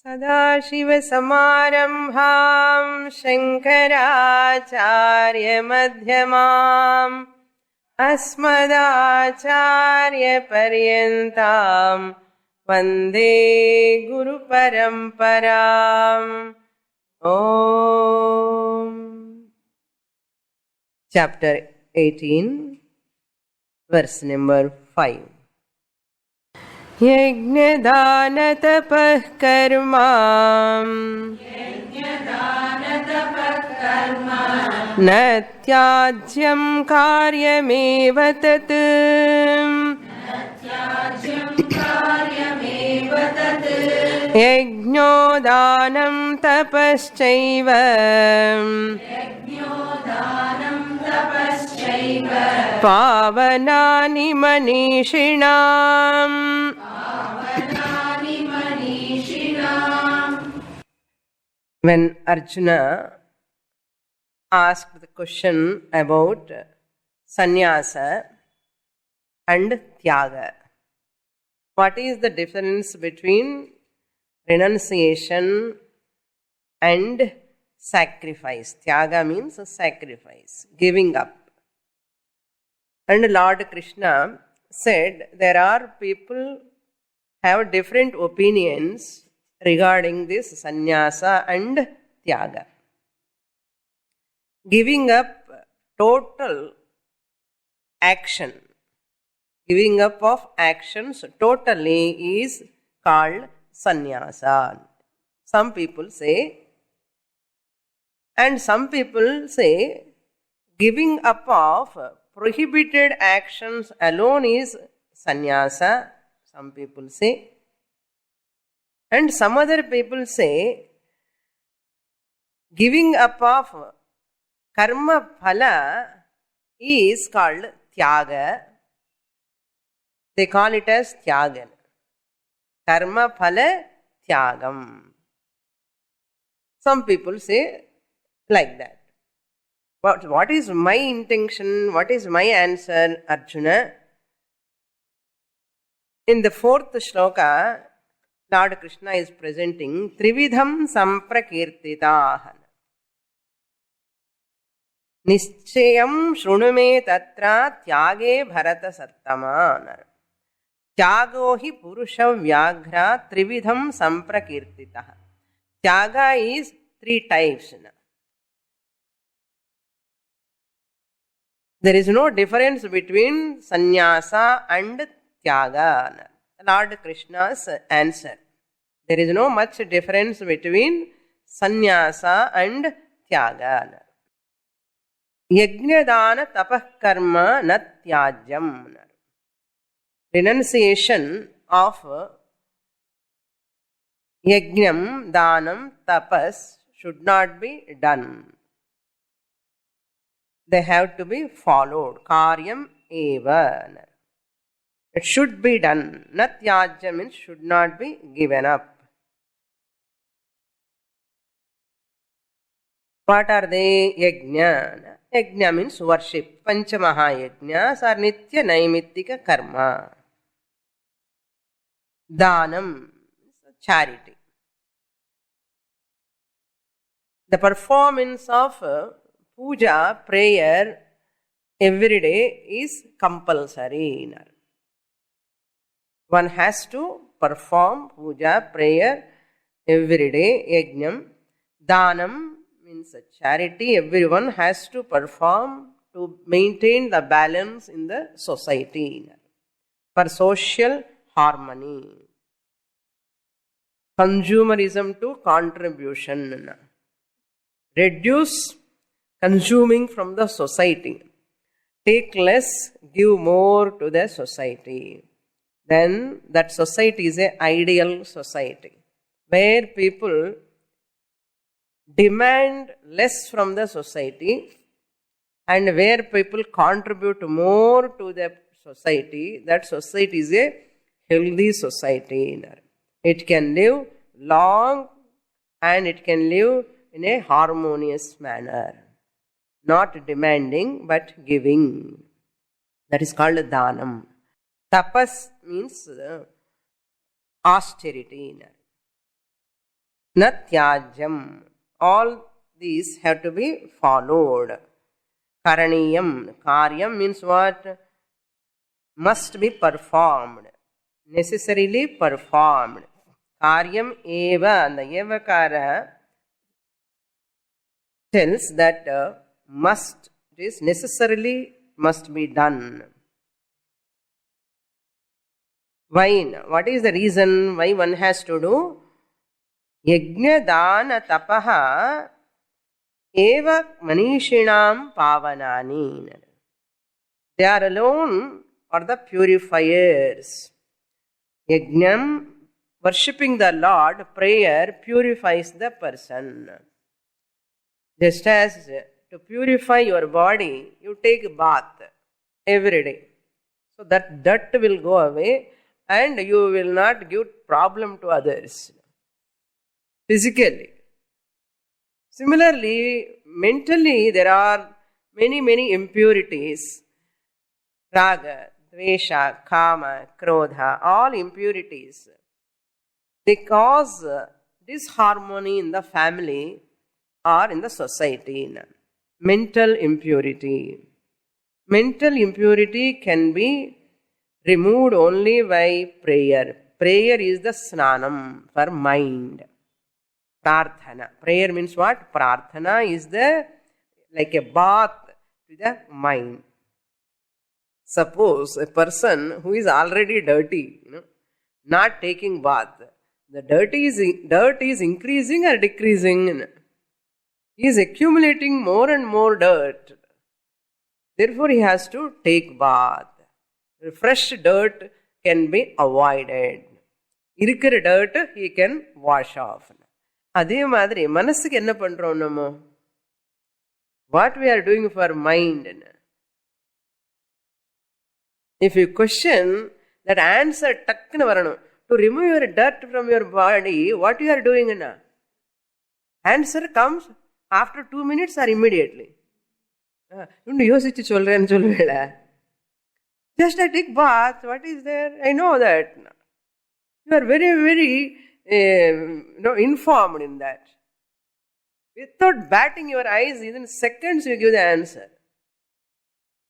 सदाशिवसमारम्भां शङ्कराचार्यमध्यमाम् अस्मदाचार्यपर्यन्तां वन्दे गुरुपरम्पराम्. Om. Chapter 18, verse number 5. यज्ञदानतपः कर्म न त्याज्यं कार्यमेव तत्. यज्ञो दानं तपश्चैव पावनानि मनीषिणाम्. When Arjuna asked the question about sannyasa and tyaga, what is the difference between renunciation and sacrifice? Tyaga means a sacrifice, giving up. And Lord Krishna said there are people have different opinions regarding this sannyasa and tyaga. Giving up total action, giving up of actions totally is called sannyasa. Some people say, and some people say giving up of prohibited actions alone is sannyasa. Some people say, and some other people say giving up of karma phala is called tyaga. They call it as tyaga. Karma phala tyagam. Some people say like that. But what is my intention? What is my answer, Arjuna? In the fourth shloka, Lord Krishna is presenting Trividham Samprakirtitaha. Nischayam shrunume tatra tyage bharata sattama. Tyago hi purusha vyaghra trividham samprakirtitaha. Tyaga is 3 types. There is no difference between sannyasa and tyaga. Lord Krishna's answer. There is no much difference between sannyasa and tyaga. Yajnadana tapah karma na tyajyam. Renunciation of yajnam, danam, tapas should not be done. They have to be followed. Karyam eva. It should be done. Natyajya means should not be given up. What are they? Yajna. Yajna means worship. Panchamaha yajnas are nitya naimittika karma. Danam means charity. The performance of puja, prayer, every day is compulsory. One has to perform puja, prayer every day. Yajnam. Danam means charity. Everyone has to perform to maintain the balance in the society for social harmony. Consumerism to contribution. Reduce consuming from the society. Take less, give more to the society. Then that society is an ideal society where people demand less from the society and where people contribute more to the society. That society is a healthy society. It can live long and it can live in a harmonious manner. Not demanding but giving. That is called dhanam. Tapas means austerity. Na tyajyam. All these have to be followed. Karaniyam. Karyam means what? Must be performed. Necessarily performed. Karyam eva. And the evakara tells that must, it is necessarily must be done. Why? What is the reason why one has to do? Yajna dana tapaha eva manishinam pavanani. They are alone are the purifiers. Yajnam, worshipping the Lord, prayer purifies the person. Just as to purify your body, you take a bath every day. So that dirt will go away and you will not give problem to others. Physically. Similarly, mentally there are many impurities. Raga, Dvesha, Kama, Krodha, all impurities. They cause disharmony in the family or in the society. Mental impurity. Mental impurity can be removed only by prayer. Prayer is the snanam for mind. Prarthana. Prayer means what? Prarthana is the like a bath to the mind. Suppose a person who is already dirty, not taking bath, the dirt is increasing or decreasing? He is accumulating more and more dirt. Therefore, he has to take bath. Fresh dirt can be avoided. Irukira dirt he can wash off. அதே மாதிரி மனசுக்கு என்ன பண்றோம் நம்ம? What we are doing for mind? If you question, that answer டக்குன்னு வரணும். To remove your dirt from your body, what you are doing? Answer comes after 2 minutes or immediately. இன்னும் யோசிச்சு சொல்றேன்னு சொல்லுவேல. Just I take bath, what is there? I know that. You are very informed in that. Without batting your eyes, within seconds you give the answer.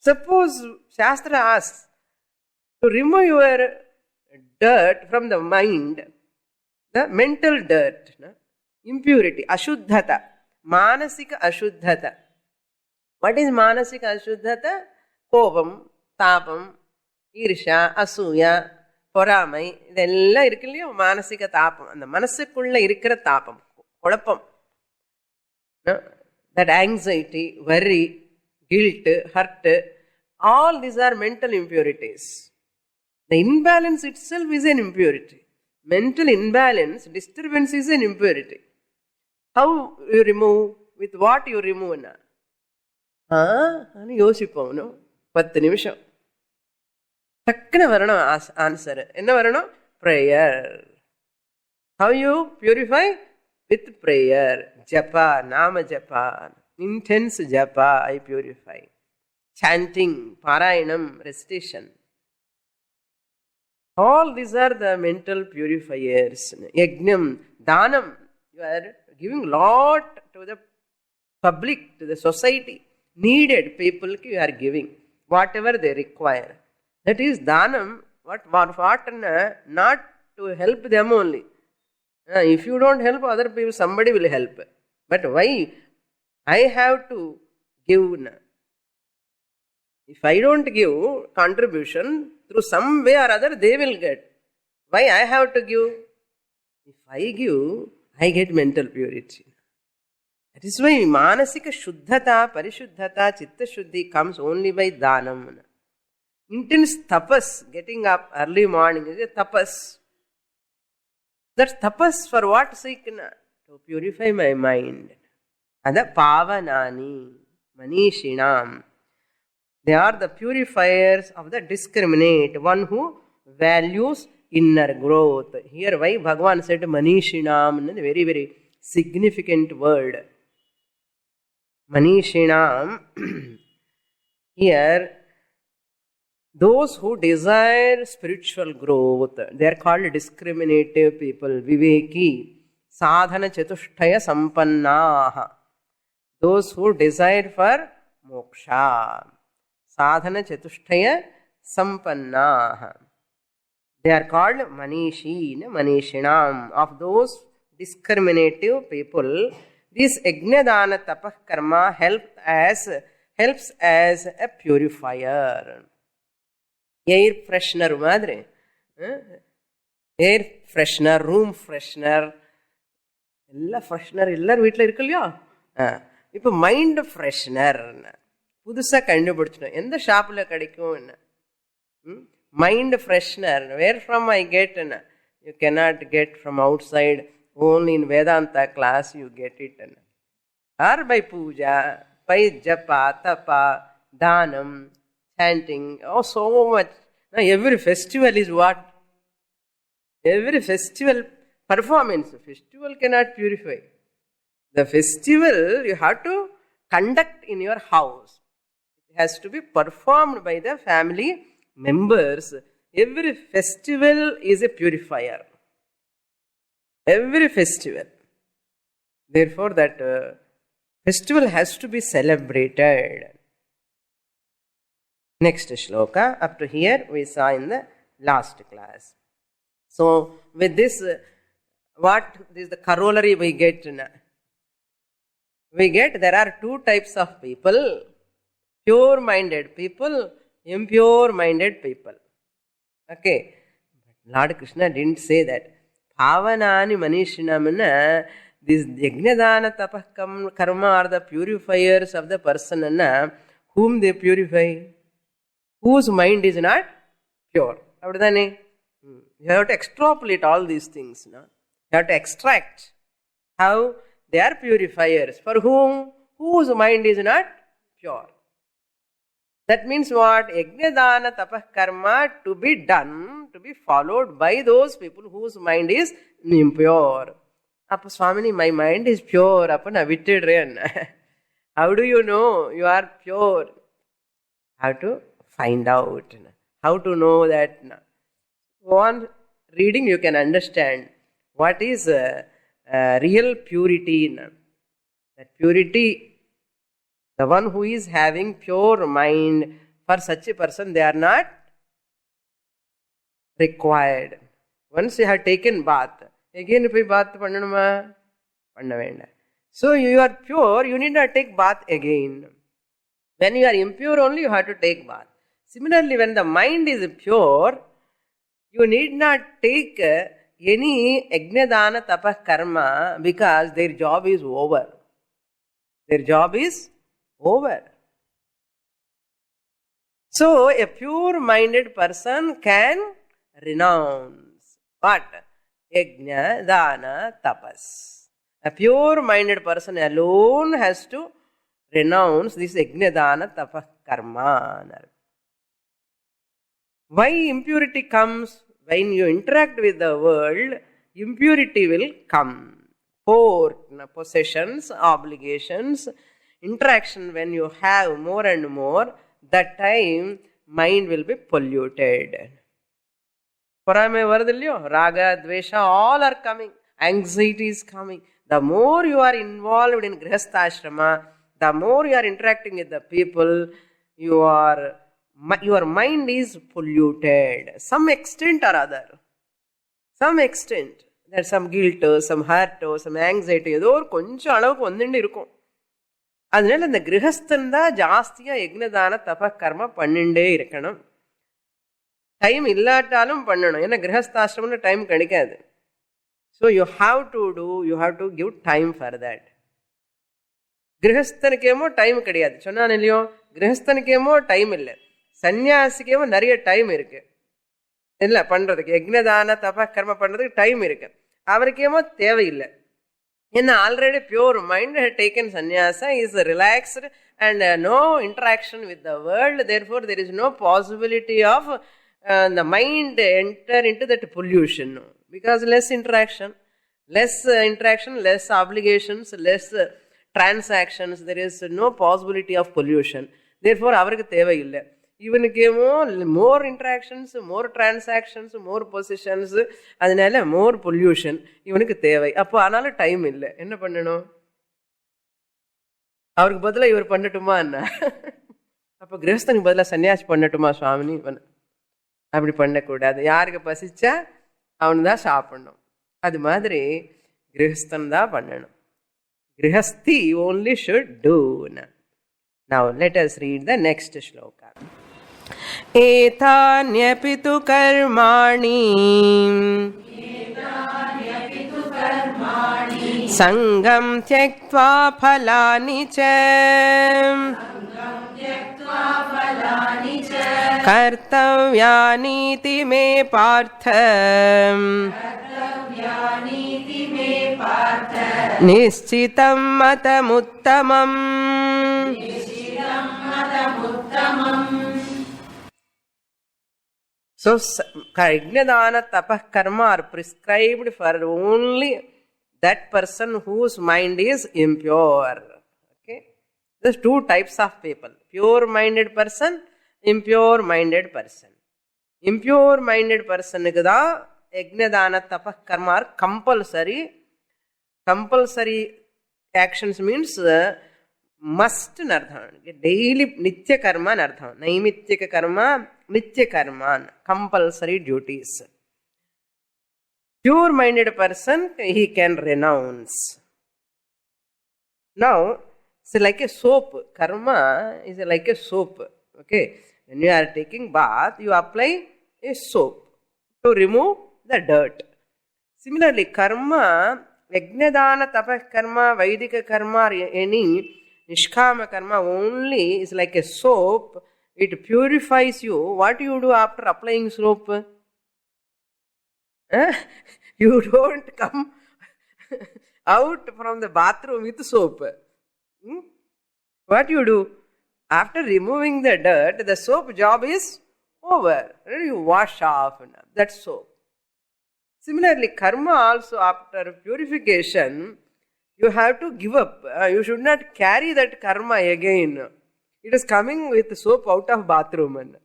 Suppose Shastra asks to remove your dirt from the mind, the mental dirt, impurity, ashuddhata, manasika ashuddhata. What is manasika ashuddhata? Kovam, தாபம், ஈர்ஷா, அசூயா, பொறாமை, இதெல்லாம் இருக்கு இல்லையோ மானசிக தாபம். அந்த மனசுக்குள்ள இருக்கிற தாபம், குழப்பம், that anxiety, worry, guilt, hurt, all these are mental impurities. The imbalance itself is an impurity. Mental imbalance, disturbance is an impurity. How you remove? With what you remove? யோசிப்போம். 10 நிமிஷம் டக்குன்னு வரணும் ஆன்சர். என்ன வரணும்? Prayer. How you purify? With prayer. Japa, nama japa, intense japa, I purify. Chanting, parayanam, recitation. All these are the mental purifiers. Yajnam, Danam, you are giving lot to the public, to the society. Needed people you are giving whatever they require. That is Danam. What not to help them only. If you don't help other people, somebody will help. But why I have to give? If I don't give contribution, through some way or other they will get. Why I have to give? If I give, I get mental purity. That is why manasika shuddhata, parishuddhata, chitta shuddhi comes only by dhanam. Intense tapas, getting up early morning is a tapas. That's tapas for what sake? To purify my mind. Ada pavanani, manishinam. They are the purifiers of the discriminate, one who values inner growth. Here why Bhagavan said manishinam, very significant word. Manishinam, here those who desire spiritual growth, they are called discriminative people, viveki, sadhana chatushtaya sampannaha. Those who desire for moksha. Sadhana chatushtaya sampannaha. They are called Manishin, Manishinam. Of those discriminative people, this Yajnadana Tapah Karma helps as a purifier. Air freshener madre. Air freshener, room freshener. Ella freshener, ella வீட்டில் இருக்கு இல்லையா? இப்போ mind freshener புதுசாக கண்டுபிடிச்சணும். எந்த ஷாப்பில் கிடைக்கும் என்ன? Mind freshener. Where from I get? You cannot get from outside. Only in Vedanta class you get it. Or by puja, by japa, tapa, dhanam, chanting. Oh, so much. Now, every festival is what? Every festival performance. Festival cannot purify. The festival you have to conduct in your house. It has to be performed by the family members. Every festival is a purifier. Every festival. Therefore, that festival has to be celebrated. Next shloka. Up to here we saw in the last class. So, with this, what is the corollary we get? We get there are two types of people. Pure-minded people, impure-minded people. Okay. Lord Krishna didn't say that. Bhavanani manishinamana, these Yajnadana Tapah Karma are the purifiers of the person. Whom they purify? Whose mind is not pure. You have to extrapolate all these things. You have to extract how they are purifiers. For whom? Whose mind is not pure. That means what? Yajnadana Tapah Karma to be done, to be followed by those people whose mind is impure. Appa Swamini, my mind is pure. Appa na vitted ren. How do you know you are pure? How to find out. How to know that? Go on reading, you can understand what is real purity. That purity, the one who is having pure mind, for such a person they are not required. Once you have taken bath, again if you bath pannanuma, panna venda. So you are pure, you need not take bath again. When you are impure only, you have to take bath. Similarly, when the mind is pure, you need not take any Yajnadana Tapah Karma because their job is over. Their job is over. So, a pure-minded person can renounce what? Yajna, Dana, Tapas. A pure-minded person alone has to renounce this Yajna, Dana, Tapas, Karma. Why impurity comes? When you interact with the world, impurity will come. Possessions, obligations, interaction when you have more and more, that time mind will be polluted. Parame varadilyo, raga, dvesha, all are coming. Anxiety is coming. The more you are involved in grihastha-ashrama, the more you are interacting with the people, your mind is polluted. Some extent or other. Some extent. There's some guilt, some hurt, some anxiety. ஏதோ ஒரு கொஞ்சம் அளவுக்கு வந்துட்டு இருக்கும். அதனால இந்த கிரகஸ்தன் தான் ஜாஸ்தியா யஜ்னதான தப கர்ம பண்ணிண்டே இருக்கணும். டைம் இல்லாட்டாலும் பண்ணணும். ஏன்னா கிரகஸ்தாசிரமம்ல டைம் கிடைக்காது. So you have to give time for that. கிரகஸ்தனுக்கேமோ டைம் கிடையாது. சொன்னான் இல்லையோ, கிரகஸ்தனுக்கேமோ டைம் இல்லை, சன்னியாசிக்கேமோ நிறைய டைம் இருக்கு. இல்லை பண்ணுறதுக்கு யஜ்னதான தப கர்ம பண்ணுறதுக்கு டைம் இருக்கு. அவருக்கேமோ தேவையில்லை. ஏன்னா already pure mind had taken sannyasa, is relaxed and no interaction with the world. Therefore, there is no possibility of the mind enter into that pollution. Because less interaction, less obligations, less transactions, there is no possibility of pollution. Therefore, அவருக்கு தேவையில்லை. இவனுக்கேமோ மோர் interactions, மோர் transactions, மோர் positions, அதனால மோர் pollution இவனுக்கு தேவை. அப்போ ஆனாலும் time இல்லை. என்ன பண்ணணும்? அவருக்கு பதிலாக இவர் பண்ணட்டுமா என்ன? அப்போ கிரகஸ்தனுக்கு பதிலாக சன்னியாசி பண்ணட்டுமா சுவாமினி? அப்படி பண்ணக்கூடாது. யாருக்கு பசிச்சா அவனு தான் சாப்பிடணும். அது மாதிரி கிரகஸ்தன் தான் பண்ணணும். கிரகஸ்தி only should do. Now let us read the next shloka. एतान्यपि तु कर्माणि संगं त्यक्त्वा फलानि च कर्तव्यानीति मे पार्थ निश्चितं मतमुत्तमम्. So Yajnadana Tapah Karma are prescribed for only that person whose mind is impure. Okay, there's two types of people: pure minded person, impure minded person. Impure minded person ku da Yajnadana Tapah Karma are compulsory. Compulsory actions means must nartham. Daily nitya karma nartham. Naimityaka karma, nitya karma, compulsory duties. Pure minded person, he can renounce. Now it's like a soap. Karma is like a soap. Okay, when you are taking bath, you apply a soap to remove the dirt. Similarly, karma, Yajnadana Tapah karma, Vaidika karma, or any Nishkama karma only is like a soap. It purifies you. What do you do after applying soap? You don't come out from the bathroom with soap. What you do? After removing the dirt, the soap job is over. You wash off that soap. Similarly, karma also, after purification, you have to give up. You should not carry that karma again. It is coming with soap out of bathroom.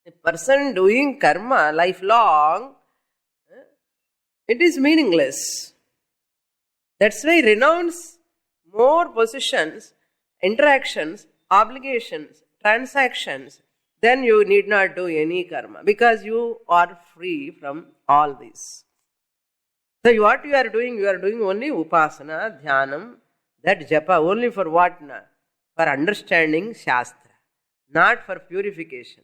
A person doing karma lifelong, it is meaningless. That's why renounce more positions, interactions, obligations, transactions. Then you need not do any karma because you are free from all this. So what you are doing only upasana, dhyanam, that japa, only for what? For understanding Shastra, not for purification.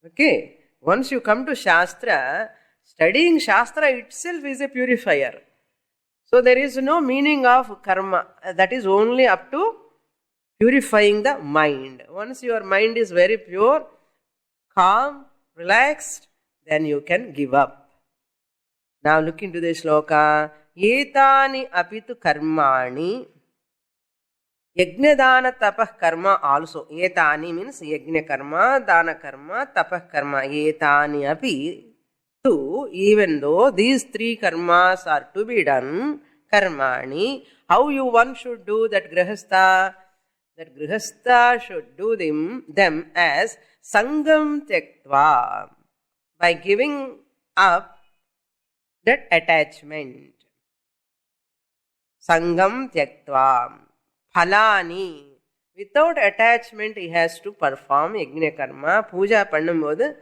Okay, once you come to Shastra, studying Shastra itself is a purifier. So there is no meaning of karma. That is only up to purifying the mind. Once your mind is very pure, calm, relaxed, then you can give up. Now look into the shloka. Etani apitu karmani. Yajnadana tapah karma also. Etani means yajna karma, dana karma, tapah karma. Etani api tu, even though these three karmas are to be done, karmani, how you one should do that grahastha? That grihastha should do them as sangam tyaktva, by giving up that attachment. Sangam tyaktva. Phalani. Without attachment, he has to perform yajna karma. Puja pannumbodhu,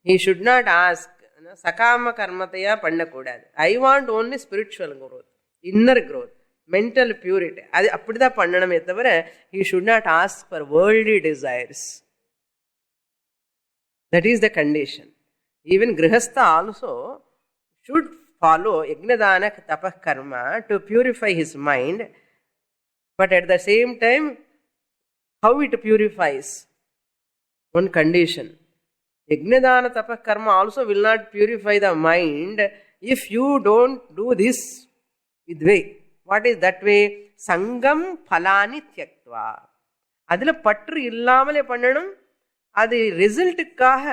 he should not ask, sakama karmataya pannakoodadu. I want only spiritual growth, inner growth, mental purity. அது அப்படிதான் பண்ணணுமே தவிர he should not ask for worldly desires. That is the condition. Even grihastha also should follow yajnadana tapah karma to purify his mind. But at the same time, how it purifies? One condition. Yajnadana tapah karma also will not purify the mind if you don't do this with way. What is that way? Sangam phalani tyaktva. அதில் பற்று இல்லாமலே பண்ணணும். அது ரிசல்ட்டுக்காக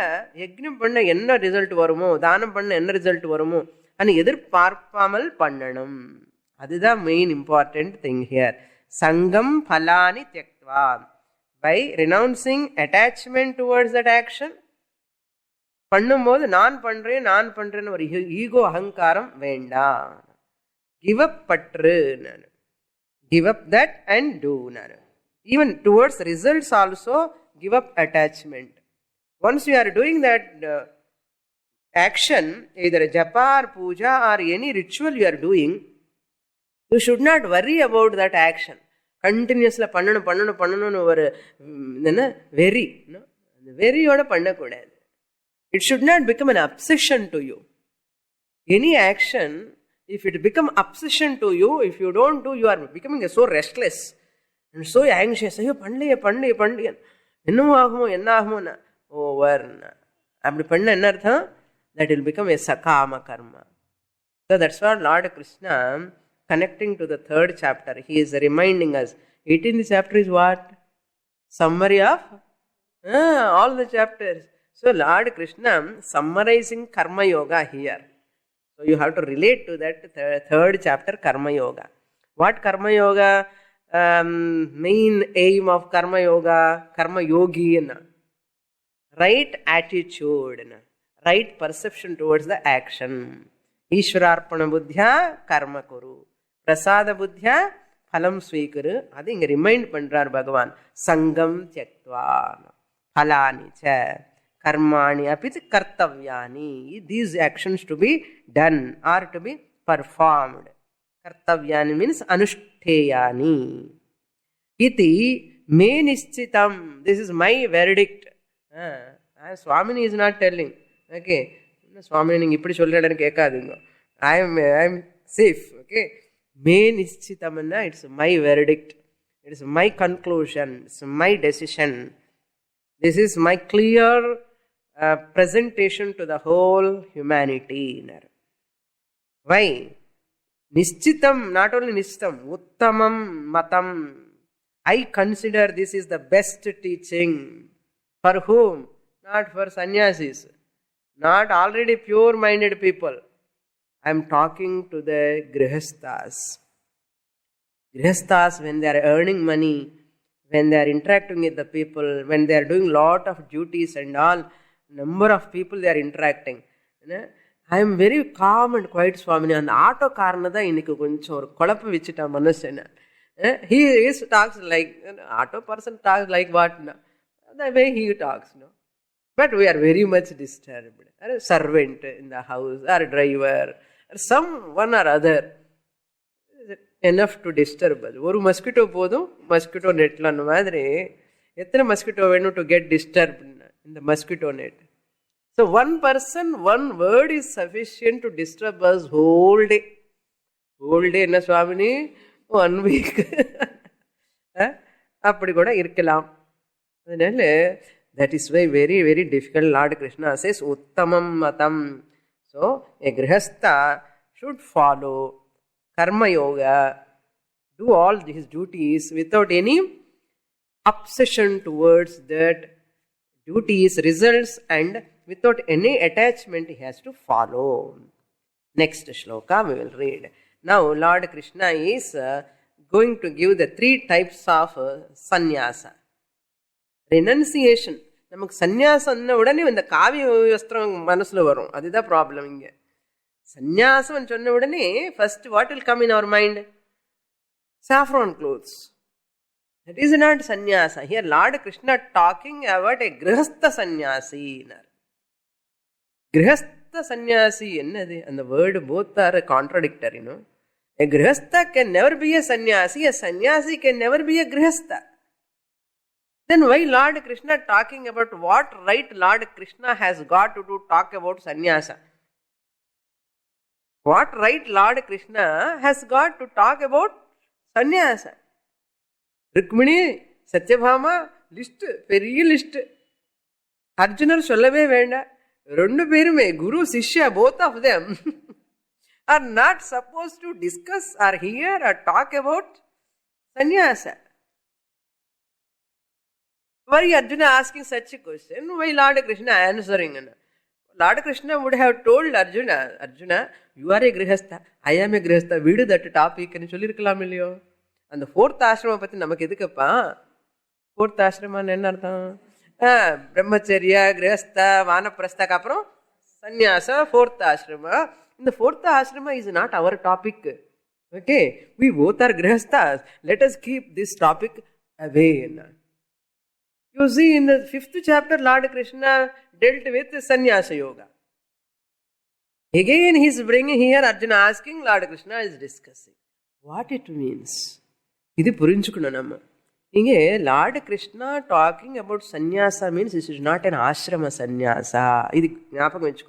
யஜ்ஞம் பண்ண என்ன result வருமோ, தானம் பண்ண என்ன ரிசல்ட் வருமோ అని எதிர்பார்ப்பாமல் பண்ணணும். அதுதான் மெயின் இம்பார்ட்டன்ட் திங் ஹியர். சங்கம் பலானி தியக்த்வா. By renouncing attachment towards that action, பண்ணும்போது நான் பண்றேன்னு ஒரு ஈகோ அகங்காரம் வேண்டாம். கிவ் அப் பற்று, give up that and do. Even towards results also, give up attachment. Once you are doing that action, either japa or puja or any ritual you are doing, you should not worry about that action. Continuously பண்ணணும் ஒரு வெறி, வெறியோட பண்ணக்கூடாது. It should not become an obsession to you. Any action, if it become obsession to you, if you don't do, you are becoming so restless and so anxious. ஐயோ பண்ணலையே என்ன ஆகுமோ over. அப்படி பண்ண என்ன அர்த்தம்? That will become a sakama karma. So that's what Lord Krishna, connecting to the 3rd chapter, he is reminding us. 18th chapter is what? Summary of all the chapters. So Lord Krishna summarizing karma yoga here. So you have to relate to that 3rd chapter, karma yoga. What karma yoga? Main aim of karma yoga, karma yogi, right attitude, right perception towards the action. Ishwararpana buddhya karma kuru, prasada buddhya phalam swikuru. Adu inga remind பண்றார் பகவான். சங்கம் த்யக்த்வா பலானி ச karmani apit kartavyani. These actions to be done or to be performed. Kartavyani means anushteyani. Iti me nishchitam. This is my verdict. Swamini is not telling. Okay, Swamini நீங்க இப்படி சொல்றேன்னு கேட்காதீங்க. I am safe. Okay, me nishchitam, it's my verdict. It is my conclusion. It's my decision. This is my clear presentation to the whole humanity. Why? Nishchitam, not only nishchitam, uttamam matam. I consider this is the best teaching. For whom? Not for sannyasis, not already pure-minded people. I am talking to the grihasthas. Grihasthas, when they are earning money, when they are interacting with the people, when they are doing lot of duties and all, number of people they are interacting. I am very calm and quiet, Swamini. And auto karna da innikku koncham or kolappu vechita manasena. He talks like auto person talks like what? The way he talks, But we are very much disturbed. A servant in the house, or a driver, or someone or other, enough to disturb us. Oru mosquito podum, mosquito net la madre, ethna mosquito venu to get disturbed in the mosquito net. So one person, one word is sufficient to disturb us whole day. Whole day, na Swamini? 1 week. அப்படி கூட இருக்கலாம். அதனால that is why very, very difficult. Lord Krishna says uttamam matam. So a grihastha should follow karma yoga, do all his duties without any obsession towards that duties, results, and without any attachment he has to follow. Next shloka we will read. Now Lord Krishna is going to give the 3 types of sannyasa. Renunciation. நமக்கு சந்நியாசம்ன உடனே இந்த காவி வஸ்திரம் மனசுல வரும். அதுதான் problem இங்க. சந்நியாசம் சொன்ன உடனே first what will come in our mind? saffron clothes. That is not sannyasa. Here Lord Krishna talking about a grihastha sannyasi. Grihastha sannyasi ennadu? And the word both are contradictory, A grihastha can never be a sannyasi. A sannyasi can never be a grihastha. Then why Lord Krishna talking about what right Lord Krishna has got to do talk about sannyasa? What right Lord Krishna has got to talk about sannyasa? Rukmini, Satyabhama, list, பெரிய list. அர்ஜுனர் சொல்லவே வேண்டாம். 2 பேருமே குரு சிஷ்யா, both of them are not supposed to discuss or hear or talk about sannyasa. Why Arjuna asking such a question? Why Lord Krishna answering? Lord Krishna would have told Arjuna, you are a grihastha, I am a grihastha, vidu that topic and சொல்லிருக்கலாம் இல்லையோ? அந்த 4th ஆசிரம பத்தி நமக்கு எதுக்குப்பா? Fourth ஆசிரமான்னு என்ன அர்த்தம்? பிரம்மச்சரிய, கிரகஸ்த, வானப்பிரஸ்தக்கு அப்புறம் சந்நியாச, ஃபோர்த் ஆசிரமா. இந்த fourth ashrama is not our topic. Okay, we both are grihasthas. Let us keep this topic away. You see, in the 5th chapter, Lord Krishna dealt with sannyasa yoga. Again, he is bringing here Arjuna asking, Lord Krishna is discussing what it means. This is purinchukunna. Here, Lord Krishna talking about sannyasa means this is not an ashrama sannyasa. This is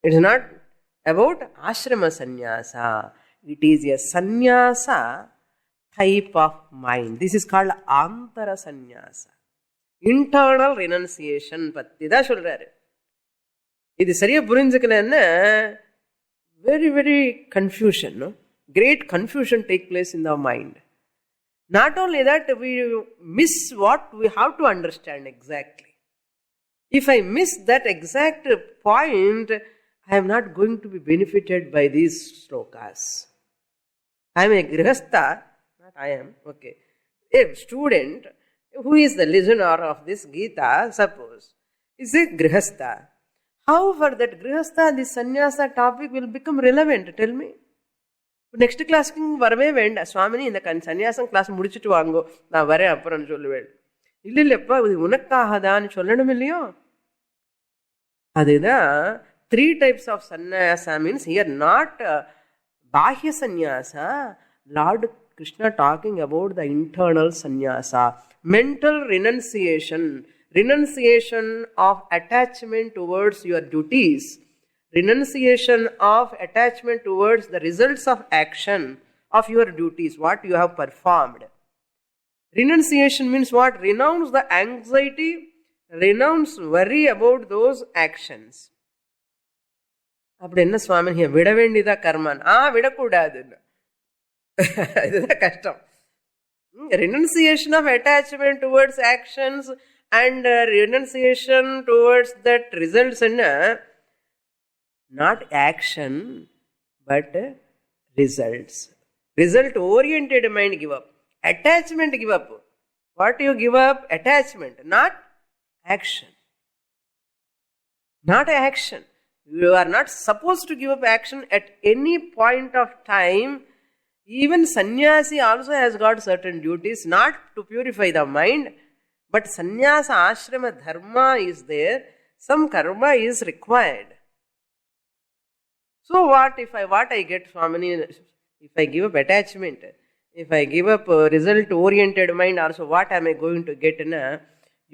it is not about ashrama sannyasa. It is a sannyasa type of mind. This is called antara sannyasa. Internal renunciation பத்தி தான் சொல்றாரு. இது சரியா புரிஞ்சுக்கலன்னா very very confusion, no? Great confusion take place in the mind. Not only that, we miss what we have to understand exactly. If I miss that exact point, I am not going to be benefited by these slokas. I am a grihastha, not I am, okay. A student who is the listener of this Gita, suppose, is a grihastha. How for that grihastha, this sannyasa topic will become relevant? Tell me. Next class வரவே வேண்டாம். சுவாமினி இந்த சன்னியாசம் class முடிச்சுட்டு வாங்கோ, நான் வரேன் அப்புறம் சொல்லுவேன். இல்லைல்லப்பா இது உனக்காகதான்னு சொல்லணும் இல்லையோ. அதுதான் 3 types of sannyasa means here not bahya sannyasa. Lord Krishna talking about the internal sannyasa, mental renunciation, renunciation of attachment towards your duties, renunciation of attachment towards the results of action of your duties, what you have performed. Renunciation means what? Renounce the anxiety, renounce worry about those actions. அப்படி என்ன சுவாமி விட வேண்டியதா Karman? விடக்கூடாதுன்னு. இதுதான் கஷ்டம். Renunciation of attachment towards actions and renunciation towards that results in not action but results. Result oriented mind give up. Attachment give up. What you give up? Attachment, not action. Not action. You are not supposed to give up action at any point of time. Even sannyasi also has got certain duties, not to purify the mind, but sannyasa ashrama dharma is there. Some karma is required. So what I get, Swamini, if I give up attachment, if I give up result oriented mind also, what am I going to get?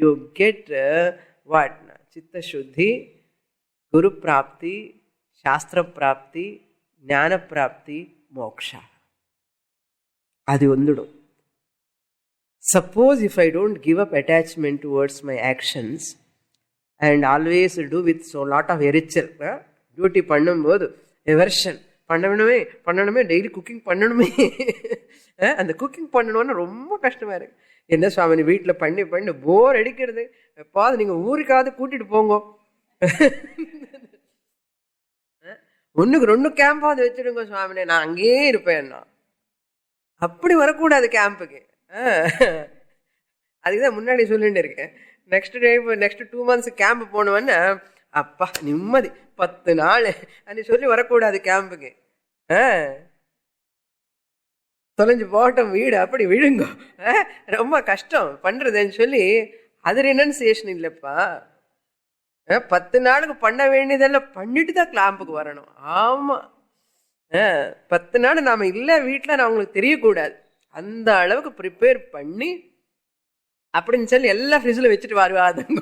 You get what? Chitta shuddhi, Guru Prapti, Shastra Prapti, Jnana Prapti, Moksha. Adi undudu. Suppose if I don't give up attachment towards my actions and always do with so lot of erichal, duty பண்ணும்போது eversion பண்ணணுமே daily cooking பண்ணணுமே, அந்த cooking பண்ணணும்னு ரொம்ப கஷ்டமா இருக்கு. என்ன சுவாமி வீட்டில் பண்ணி போர் அடிக்கிறது, எப்பாவது நீங்கள் ஊருக்காவது கூட்டிட்டு போங்க, ஒன்றுக்கு 2 கேம்பாவது வச்சுடுங்க சுவாமினே, நான் அங்கேயே இருப்பேன்னா. அப்படி வரக்கூடாது கேம்புக்கு. அதுக்குதான் முன்னாடி சொல்லிட்டு இருக்கேன். நெக்ஸ்ட் 2 months கேம்ப் போனவன்னு அப்பா நிம்மதி 10 நாள் அப்படி சொல்லி வரக்கூடாது கேம்புக்கு. தொலைஞ்சு போட்டம் வீடு அப்படி விழுங்க, ரொம்ப கஷ்டம் பண்றதுன்னு சொல்லி அது ரெனன்சியேஷன் இல்லப்பா. 10 நாளுக்கு பண்ண வேண்டியதெல்லாம் பண்ணிட்டு தான் கிளாம்புக்கு வரணும். ஆமா, 10 நாள் நாம இல்ல வீட்டில் நான் உங்களுக்கு தெரியக்கூடாது, அந்த அளவுக்கு ப்ரிப்பேர் பண்ணி அப்படின்னு சொல்லி எல்லாம் ஃப்ரிட்ஜில் வச்சுட்டு வருவாதுங்க.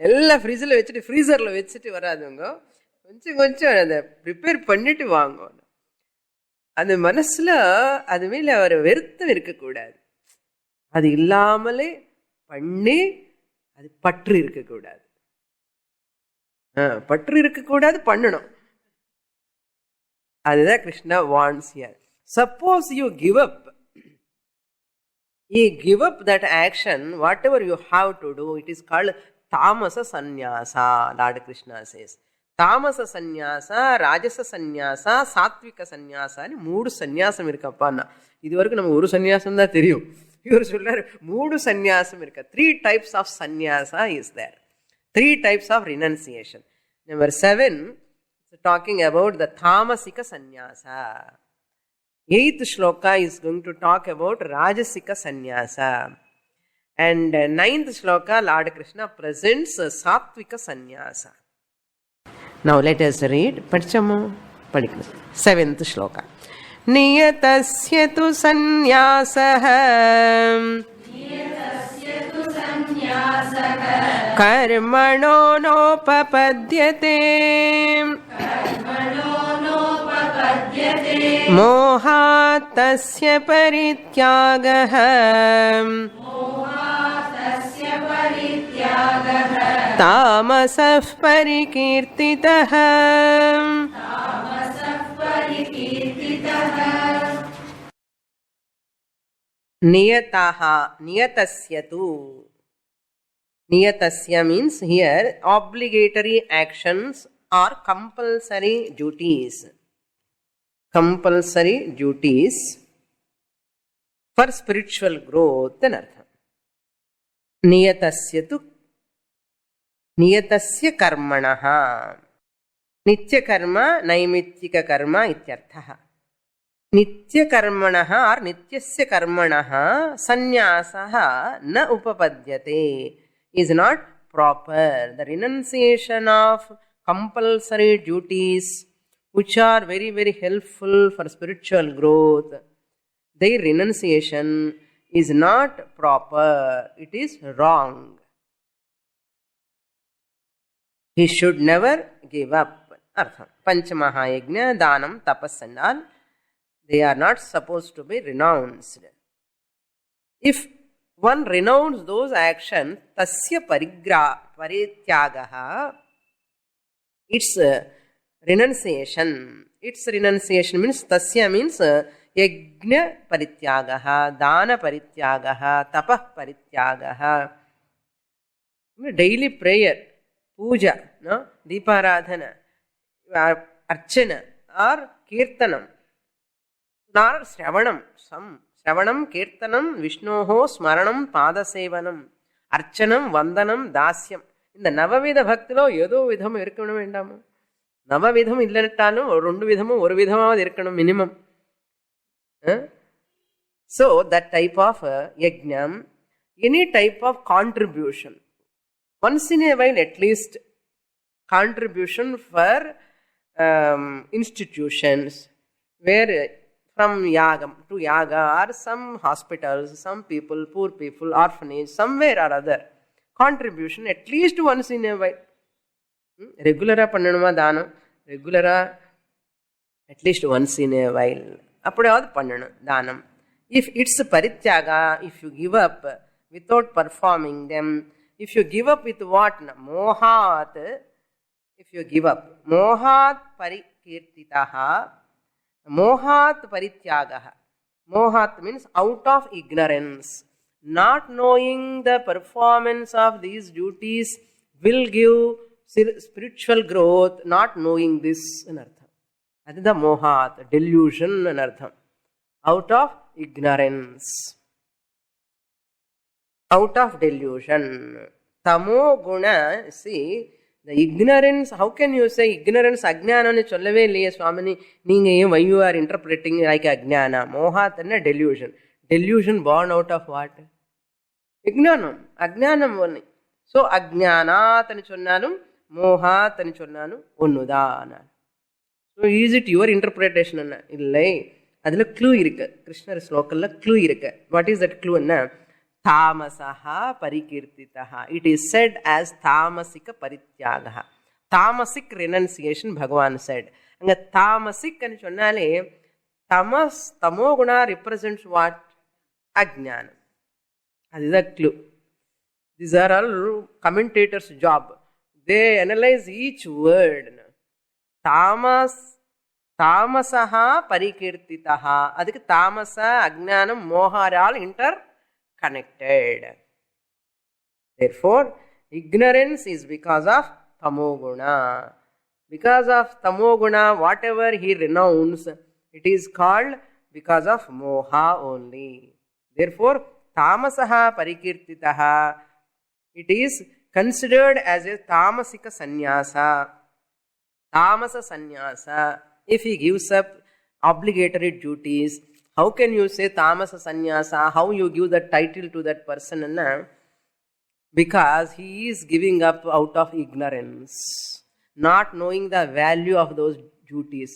எல்லாம் ஃப்ரிட்ஜில் வச்சுட்டு ஃப்ரீசரில் வச்சுட்டு வராதுங்க, கொஞ்சம் அதை ப்ரிப்பேர் பண்ணிட்டு வாங்க. அது மனசுல அது மேல ஒரு வெறுத்தம் இருக்கக்கூடாது. அது இல்லாமலே பண்ணி அது பற்று இருக்கக்கூடாது. பற்று இருக்கக்கூடாது, பண்ணணும். அதுதான் Krishna wants here. Suppose you give up that action, whatever you have to do, it is called tamasa sannyasa. Lord Krishna says தாமச சந்நியாச, ராஜச சந்நியாச, சாத்விக சந்நியாச மூணு சந்நியாசம் இருக்கப்பா. இது வரைக்கும் நம்ம ஒரு சந்நியாசம் தான் தெரியும். இவர் சொல்றாரு மூணு சந்நியாசம் இருக்க. 3 types of sannyasa is there. 3 types of renunciation. Number 7 talking about the tamasika sannyasa. 8th shloka is going to talk about rajasika sannyasa. And 9th shloka Lord Krishna presents satvika sannyasa. Now let us read. Padichamo? Padikku. 7th shloka. नियतस्य तु सन्न्यासः कर्मणो नोपपद्यते मोहात् तस्य परित्यागः तामसः परिकीर्तितः. Niyataha, niyatasya tu. Niyatasya means here obligatory actions or compulsory duties. Compulsory duties for spiritual growth and artha. Niyatasya tu. Niyatasya karmanaha. Nitya karma, naimittika karma ityarthaha. Nitya karmanaha or nityasya karmanaha sannyasaha na upapadyate is not proper. The renunciation of compulsory duties which are very, very helpful for spiritual growth, their renunciation is not proper. It is wrong. He should never give up. Artham. Panchamahayagna, Danam, Tapas and all, they are not supposed to be renounced. If one renounced those actions, tasya parityagaha, its renunciation. Its renunciation means tasya means yajna parityagaha, dana parityagaha, tapah parityagaha. Daily prayer, puja, no? Deeparadhana, archana or kirtanam. Nor Shravanam, some Shravanam, Kirtanam, Vishnoho, Smaranam, Padasevanam, Archanam, Vandanam, Dasyam. இந்த நவவித பக்திலோ ஏதோ விதம் இருக்கணும் வேண்டாமோ? நவவிதம் இல்லைட்டாலும் ஒரு 2 விதமும் ஒரு விதமாவது இருக்கணும் minimum. So that type of yajnam, any type of contribution, once in a while at least contribution for institutions where from yagam to yaga or some hospitals, some people, poor people, orphanage, somewhere or other, contribution at least once in a while. Regulara pannanuma danam, regulara at least once in a while. Appadiyavad pannanum danam. If it's parityaga, if you give up without performing them, if you give up with what? Mohat, if you give up. Mohat parikirtitaha. Mohat parityagaha. Mohat means out of ignorance. Not knowing the performance of these duties will give spiritual growth. Not knowing this in artham. That is the mohat, delusion in artham. Out of ignorance. Out of delusion. Tamo guna, see, the ignorance, how can you say ignorance, ajnana nu sollave illeye swamini, neenga why you are interpreting like ajnana? Mohat and delusion. Delusion born out of what? Ignanam. Ajnanam only. So ajnanat ani sonnanu, mohat ani sonnanu, onnudana. So is it your interpretation anna? Illai. Adula clue irukku. Krishna slokalla clue irukku. What is that clue anna? Tamasaha parikirtitaha. It is said as tamasika parityagaha. Tamasic renunciation, Bhagavan said. And tamasic and chonnale, tamas, tamoguna represents what? Ajnana. That is a clue. These are all commentators' job. They analyze each word. Tamasaha parikirtitaha. Adhik tamasa, ajnanam, moha are all interconnected. Therefore, ignorance is because of tamoguna. Because of tamoguna, whatever he renounced, it is called because of moha only. Therefore, tamasaha parikirtitaha, it is considered as a tamasika sannyasa. Tamasa sannyasa, if he gives up obligatory duties, how can you say tamasa sannyasa? How you give that title to that person? Because he is giving up out of ignorance, not knowing the value of those duties.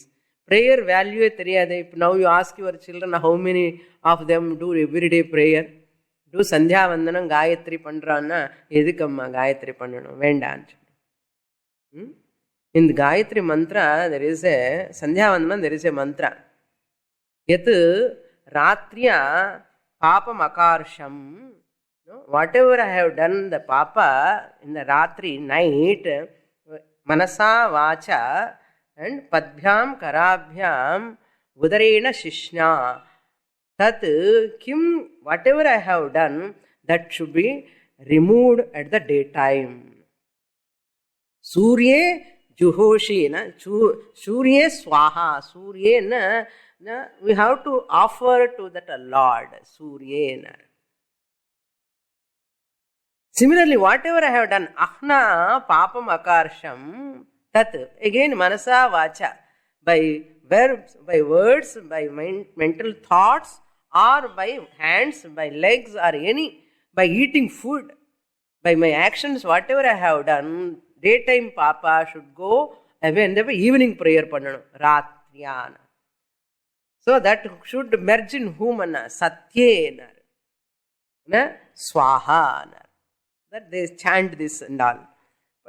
Prayer value theriyade. Now you ask your children how many of them do everyday prayer. Do Sandhya Vandanam Gayatri Pandrana, Edikamma Gayatri Pandanam, Vendan. In the Gayatri mantra, there is a Sandhya Vandanam, there is a mantra. Yat Ratriya Papam Akarsham. Whatever I have done, the Papa in the Ratri night, Manasa Vacha and Padbhyam Karabhyam Udarena Shishna. Tat kim, whatever I have done, that should be removed at the daytime. Surye Juhoshi, Surye Swaha, Surye we have to offer to that Lord, Surye. Similarly, whatever I have done, ahna papam akarsham, tat, again manasa vacha, by verbs, by words, by mental thoughts, or by hands, by legs, or any, by eating food, by my actions, whatever I have done, daytime papa should go away and have evening prayer pannanum, ratriyana. So that should merge in whom? Satyena, swaha. That they chant this and all.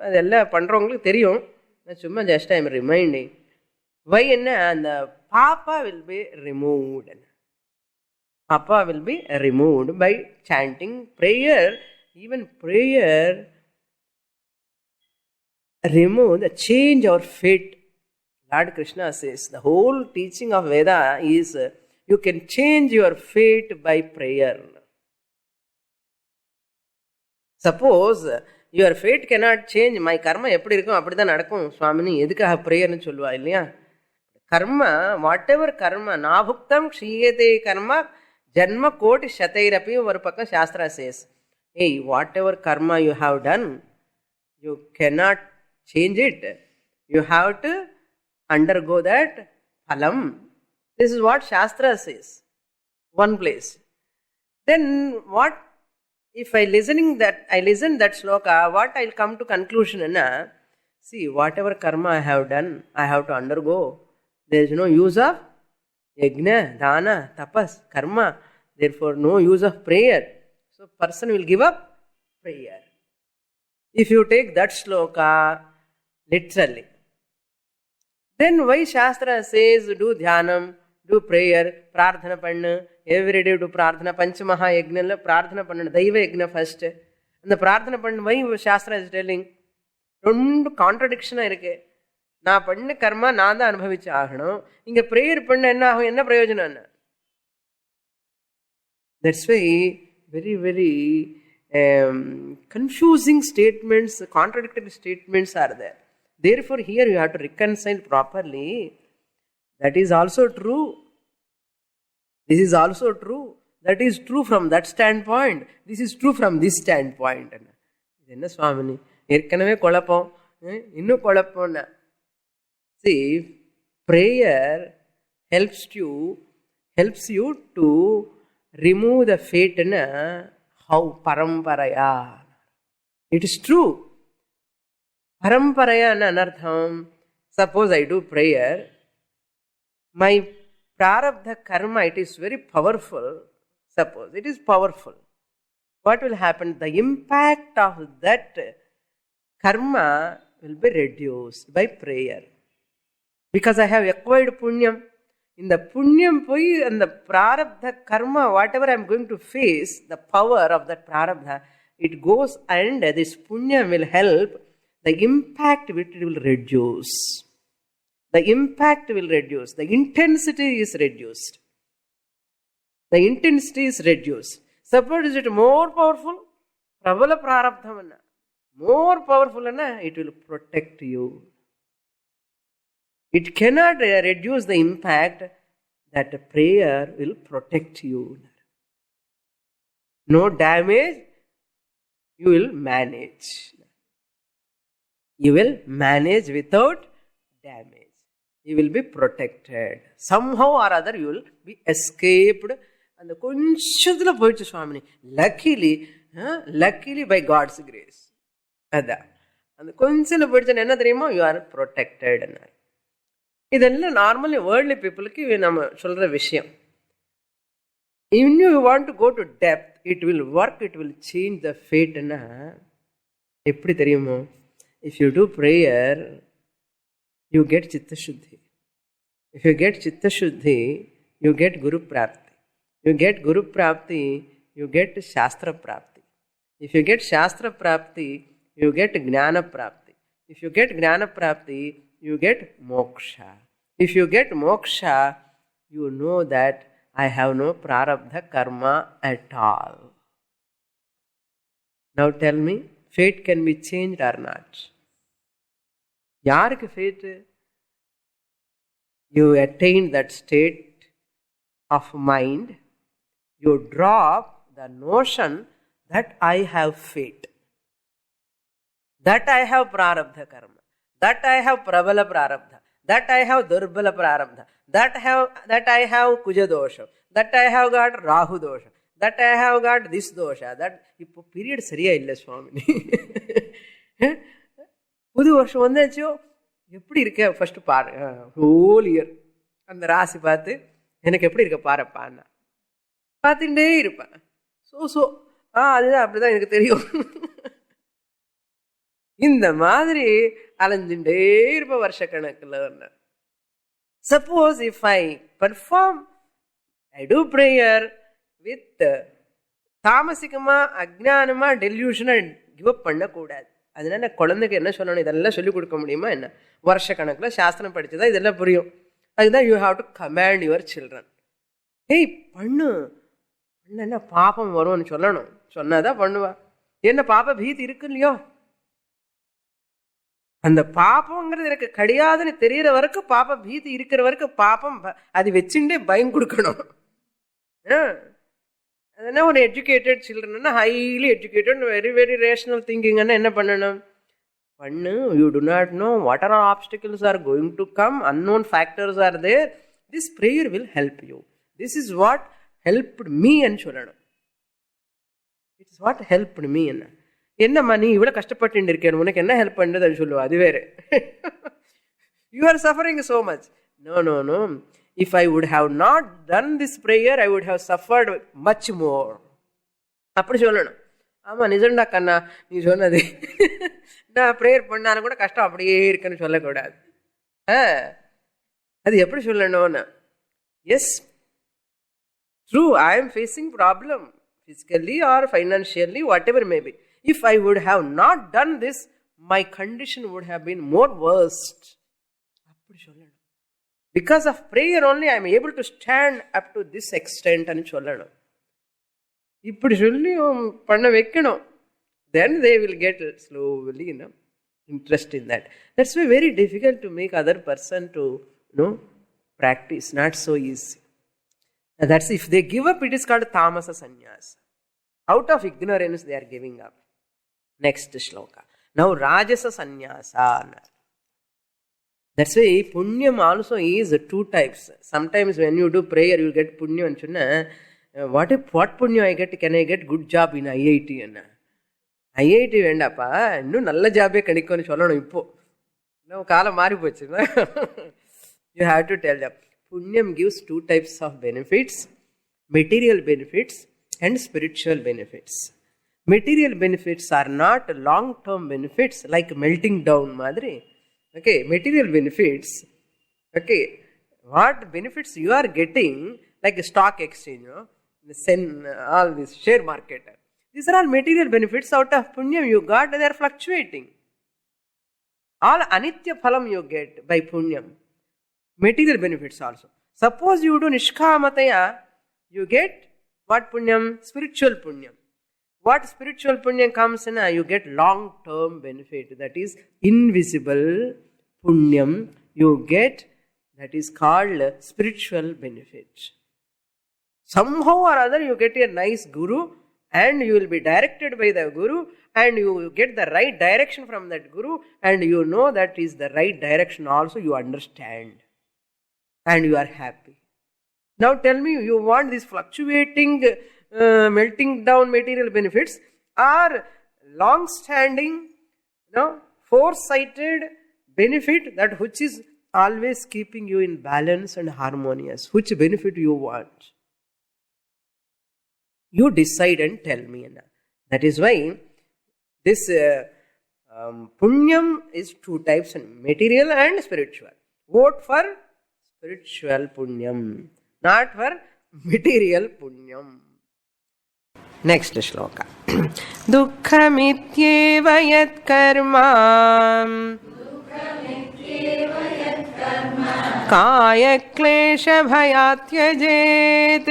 அதெல்லாம் பண்றவங்களுக்கு தெரியும். நான் சும்மா just I am reminding. Why and the papa will be removed. Papa will be removed by chanting prayer. Even prayer remove the change our fate. Lord Krishna says the whole teaching of Veda is you can change your fate by prayer. Suppose your fate cannot change, my karma எப்படி இருக்கும் அப்படிதான் நடக்கும் சுவாமினி, எதுக்காக பிரேயர்னு சொல்லுவா இல்லையா? கர்மா, whatever karma, நாபுக்தம் க்ஷீயதே கர்மா ஜன்ம கோட்டி சதைரப்பி ஒரு பக்கம் Sastra says, hey, whatever karma you have done, you cannot change it. You have to undergo that phalam. This is what Shastra says. One place. Then what? If I listen that sloka, what I'll come to conclusion? See, whatever karma I have done, I have to undergo. There is no use of yajna, dana, tapas, karma. Therefore, no use of prayer. So, person will give up prayer. If you take that sloka literally, then why Shastra says do dhyanam, do prayer, prarthana panna, every day do prarthana, panchamaha yajna, prarthana panna, daiva yajna first. And the prarthana panna, why Shastra is telling? Don't contradiction irke. Na panna karma nada anubhavicha ahano. Inga prayer panna enna prayojana. That's why very, very confusing statements, contradictory statements are there. Therefore, here you have to reconcile properly. That is also true. This is also true. That is true from that standpoint. This is true from this standpoint. Enna Swamini? Erkanave kolapam. Innu kolapam. See, prayer helps you to remove the fate how paramparaya. It is true. Paramparaya anartham. Suppose I do prayer. My prarabdha karma, it is very powerful. Suppose it is powerful. What will happen? The impact of that karma will be reduced by prayer. Because I have acquired punyam. In the punyam poi and the prarabdha karma, whatever I am going to face, the power of that prarabdha, it goes and this punyam will help. The impact will reduce. The impact will reduce. The intensity is reduced. The intensity is reduced. Suppose is it more powerful? Prabala prarabdhamana. More powerful, it will protect you. It cannot reduce the impact that prayer will protect you. No damage, you will manage. You will manage without damage. You will be protected. Somehow or other you will be escaped. And konchadula poichu Swamini. Luckily by God's grace. Adha. And konchadula poichu enna theriyuma, you are protected. Idella normally worldly people ki nama solra vishayam. Even if you want to go to depth, it will work, it will change the fate. Eppadi theriyumo? If you do prayer, you get Chitta Shuddhi. If you get Chitta Shuddhi, you get Guru Prapti. You get Guru Prapti, you get Shastra Prapti. If you get Shastra Prapti, you get Jnana Prapti. If you get Jnana Prapti, you get Moksha. If you get Moksha, you know that I have no prarabdha karma at all. Now tell me, fate can be changed or not? Yarku fate? You attain that state of mind, you drop the notion that I have fate, that I have prarabdha karma, that I have prabala prarabdha, that I have durbala prarabdha, that I have kuja dosha, that I have got rahu dosha, that I have got this dosha, that period சரியா இல்லை சுவாமி. புது வருஷம் வந்தாச்சோ, எப்படி இருக்க first பாரு, whole year அந்த ராசி பார்த்து எனக்கு எப்படி இருக்க பாருப்பான்னா பார்த்துட்டே இருப்பேன். ஸோ அதுதான் அப்படிதான் எனக்கு தெரியும். இந்த மாதிரி அலைஞ்சுட்டே இருப்ப வருஷ கணக்கில். Suppose if I perform, I do prayer with தாமசிகமா அஜ்ஞானமா டெல்யூஷனை கிவ் அப் பண்ணக்கூடாது. அதனால குழந்தைக்கு என்ன சொல்லணும், இதெல்லாம் சொல்லிக் கொடுக்க முடியுமா என்ன? வருஷ கணக்கில் சாஸ்திரம் படிச்சுதான் இதெல்லாம் புரியும். அதுதான் you have du command your children. ஏய் பண்ணு என்ன பாப்பம் வரும்னு சொல்லணும். சொன்னாதான் பண்ணுவா. என்ன பாப்ப பீதி இருக்கு இல்லையோ, அந்த பாப்பங்கிறது எனக்கு கிடையாதுன்னு தெரியற வரைக்கும், பாப்ப பீதி இருக்கிற வரைக்கும் பாப்பம் அது வச்சுட்டே பயம் கொடுக்கணும். அதனால ஒரு educated children, highly educated, very very rational திங்கிங்னா என்ன பண்ணணும்? பண்ணு. You do not know what are obstacles are going to come, unknown factors are there. This prayer will help you. This is what helped me ன்னு சொல்லணும். It's what helped me. என்னம்மா நீ இவ்வளோ கஷ்டப்பட்டு இருக்கேன், உனக்கு என்ன ஹெல்ப் பண்ணுறது அது சொல்லுவா. அது வேறு. You are suffering so much. No no no, if I would have not done this prayer, I would have suffered much more. அப்படி சொல்லணும். ஆமாம் நிஜம்டா கண்ணா நீ சொன்னது. நான் ப்ரேயர் பண்ணாலும் கூட கஷ்டம் அப்படியே இருக்குன்னு சொல்லக்கூடாது. அது எப்படி சொல்லணும்னா, yes true, I am facing problem physically or financially, whatever may be. If I would have not done this, my condition would have been more worst. அப்படி சொல்லணும். Because of prayer only I am able to stand up to this extent and சொல்லணும். இப்படி சொல்லி பண்ண வைக்கணும். Then they will get slowly interest in that. That's why very difficult to make other person to practice. Not so easy. That's if they give up, it is called tamasa sannyasa. Out of ignorance they are giving up. Next shloka. Now rajasa sannyasa. That's why punyam also is two types. Sometimes when you do prayer, you will get punya and chunna. What punya I get? Can I get good job in IIT? IIT vendappa innu nalla job e kadikonu sollanum ippo. Now kaala maari pochu. You have to tell them. Punyam gives two types of benefits: material benefits and spiritual benefits. Material benefits are not long-term benefits like melting down madri. Okay, material benefits. Okay, what benefits you are getting, like a stock exchange, all this share market. These are all material benefits out of punyam you got. They are fluctuating. All anitya phalam you get by punyam. Material benefits also. Suppose you do nishkamataya, you get what punyam? Spiritual punyam. What spiritual punyam comes in? You get long-term benefit. That is invisible punyam you get, that is called spiritual benefit. Somehow or other you get a nice guru, and you will be directed by the guru, and you get the right direction from that guru, and you know that is the right direction also, you understand, and you are happy. Now tell me, you want these fluctuating, melting down material benefits, or long-standing, foresighted benefit, that which is always keeping you in balance and harmonious? Which benefit you want? You decide and tell me. That is why this punyam is two types, material and spiritual. Vote for spiritual punyam, not for material punyam. Next shloka. Dukkhamityeva yat karma kaya klesha bhayat tyajet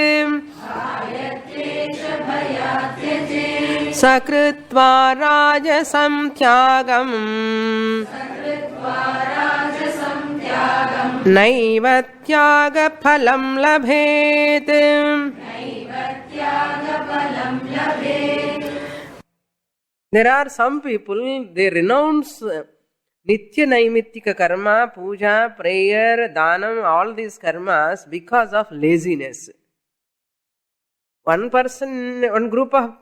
sakritva rajasam tyagam naiva tyaga phalam labhet. There are some people, they renounce nitya naimittika karma, puja, prayer, dhanam, all these karmas because of laziness. One group of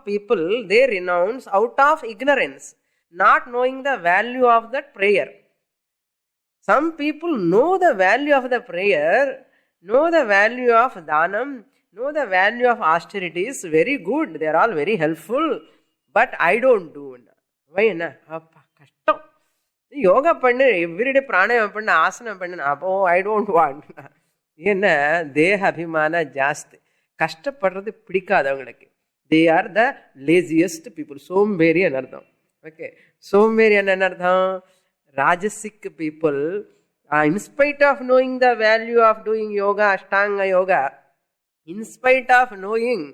people, they renounce out of ignorance, not knowing the value of that prayer. Some people know the value of the prayer, know the value of dhanam, know the value of austerities, very good, they are all very helpful, but I don't do. Why? Kashtam. Yoga panna, everyday pranayama panna, asana panna, oh, I don't want. ஏன்னா தேக அபிமான ஜாஸ்தி, கஷ்டப்படுறது பிடிக்காது அவங்களுக்கு. They are the laziest people. சோம்பேறி அர்த்தம். Okay, சோம்பேறி என்ன அர்த்தம்? Rajasic people, inspite of knowing the value of doing yoga, ashtanga yoga, inspite of knowing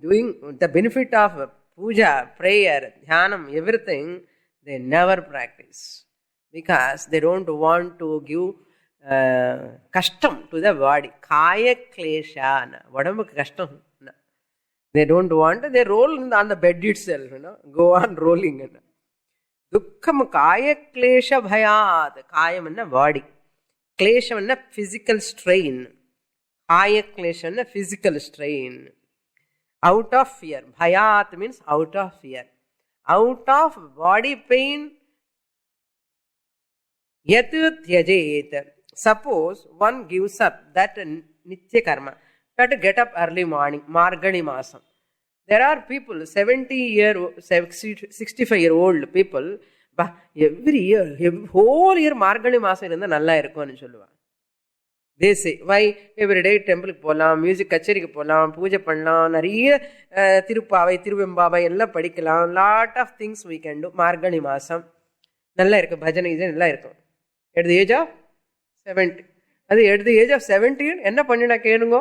doing the benefit of puja, prayer, dhyanam, everything, they never practice because they don't want to give kashtam to the body. Kaya klesha, vadambukku kashtam. They don't want, they roll on the bed itself, go on rolling. Dukkham kaya klesha bhayat. Kayam enna body, klesham enna physical strain. Kaya klesha enna physical strain. Out of fear. Bhayat means out of fear. Out of body pain. Yat tyajet. Suppose one gives up that nitya karma, that get up early morning, Margani Masam. There are people, 65-year-old people, but every year, whole year Margani Masam irundha nalla irukonu solluva. They say, why? Every day temple போகலாம், music கச்சேரிக்கு போகலாம், பூஜை பண்ணலாம், நிறைய திருப்பாவை திருவெம்பாவை எல்லாம் படிக்கலாம், lot of things we can do. Margazhi மாதம் நல்லா இருக்கு, பஜனை இது நல்லா இருக்கும். At the age of 70. அது at the age of 17 என்ன பண்ணினா கேளுங்க.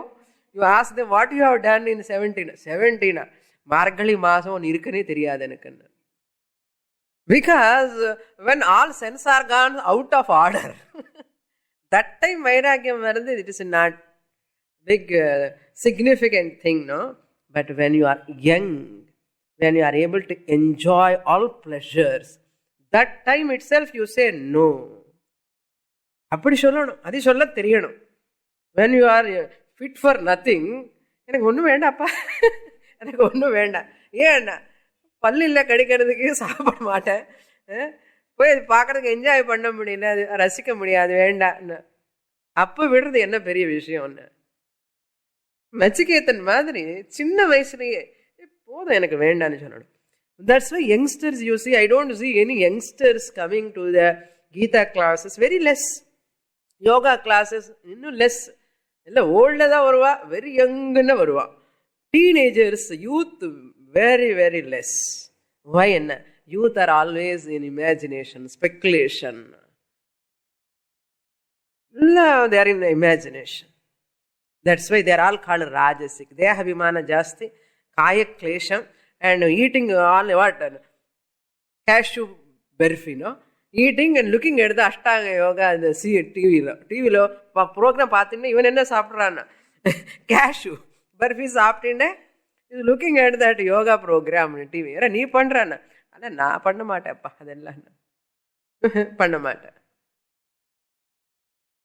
You ask them what you have done in 17. மார்கழி மாதம் ஒன்று இருக்குன்னே தெரியாது எனக்கு. Because when all sense organs out of order, that time vairagyam varudhu, it is not big significant thing, no? But when you are young, when you are able to enjoy all pleasures, that time itself you say no. Appadi sollanum, adi solla theriyanum. When you are fit for nothing, எனக்கு ஒன்றும் வேண்டாப்பா, எனக்கு ஒன்றும் வேண்டாம், ஏன்னா பல்லில் கடிக்கிறதுக்கு சாப்பிட மாட்டேன், போய் அது பார்க்கறதுக்கு என்ஜாய் பண்ண முடியல, அது ரசிக்க முடியாது, வேண்டாம். அப்போ விடுறது என்ன பெரிய விஷயம்னு. நச்சிகேதன் மாதிரி சின்ன வயசுலயே போதும் எனக்கு வேண்டான்னு சொல்லணும். That's why youngsters, you see, I don't see any youngsters coming to the Gita classes, very less. Yoga classes, இன்னும் less. இல்லை ஓல்டில் தான் வருவா, வெரி யங்குன்னு வருவா. Teenagers, youth, very, very less. Why? என்ன? Youth are always in imagination, speculation. No, they are in imagination. That's why they are all called Rajasik. Deha Vimana Jasti, Kaya Klesham, and eating all what? Cashew berfi, no? Eating and looking எடுத்து அஷ்டாங்க யோகா அந்த டிவியில் program பார்த்துட்டு இவன் என்ன சாப்பிட்றான்னா cash barfi சாப்பிட்டுன்னு இது looking at that yoga programme TV. வேற நீ பண்ணுறான்னா, ஆனால் நான் பண்ண மாட்டேன்ப்பா, அதெல்லாம் பண்ண மாட்டேன்.